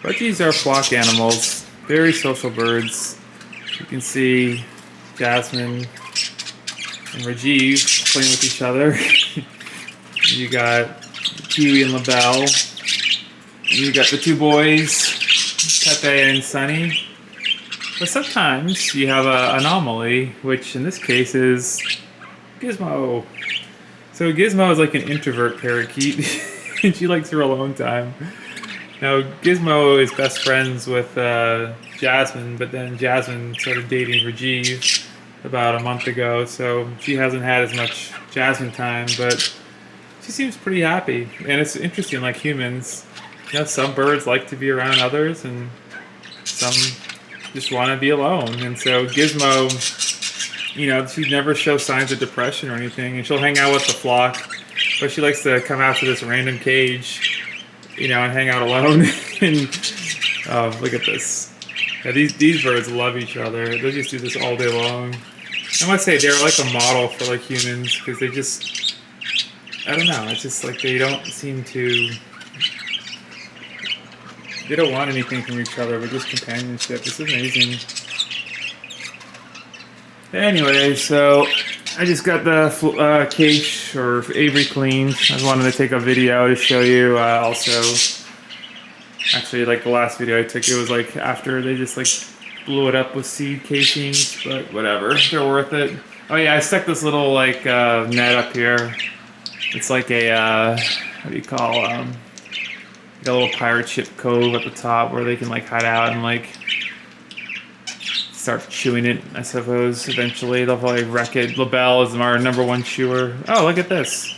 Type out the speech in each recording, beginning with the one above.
Budgies are flock animals, very social birds. You can see Jasmine and Rajiv playing with each other. You got Kiwi and LaBelle. You got the two boys, Pepe and Sunny. But sometimes you have an anomaly, which in this case is Gizmo. So Gizmo is like an introvert parakeet, and she likes her alone time. Now Gizmo is best friends with Jasmine, but then Jasmine started dating Rajiv about a month ago, so she hasn't had as much Jasmine time, but she seems pretty happy. And it's interesting, like humans, you know, some birds like to be around others, and some just want to be alone. And so Gizmo, you know, she never shows signs of depression or anything, and she'll hang out with the flock, but she likes to come out to this random cage, you know, and hang out alone. And oh, look at this. Yeah, these birds love each other. They just do this all day long. I must say they're like a model for like humans, because they just, I don't know, it's just like they don't seem to, they don't want anything from each other but just companionship. It's amazing. Anyway, so I just got the cage or aviary cleaned. I wanted to take a video to show you. Also, actually, like the last video I took, it was like after they just like blew it up with seed casings, but whatever, they're worth it. Oh yeah, I stuck this little like net up here. It's like a what do you call like a little pirate ship cove at the top where they can like hide out and like start chewing it, I suppose. Eventually they'll probably wreck it. LaBelle is our #1 chewer. Oh, look at this.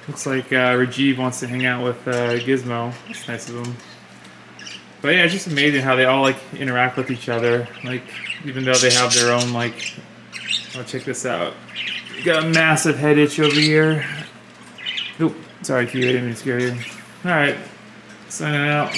Looks like Rajiv wants to hang out with Gizmo. That's nice of him. But yeah, it's just amazing how they all like interact with each other. Like, even though they have their own like, oh, check this out. You got a massive head itch over here. Oop, sorry Kiwi, I didn't mean to scare you. Alright, signing out.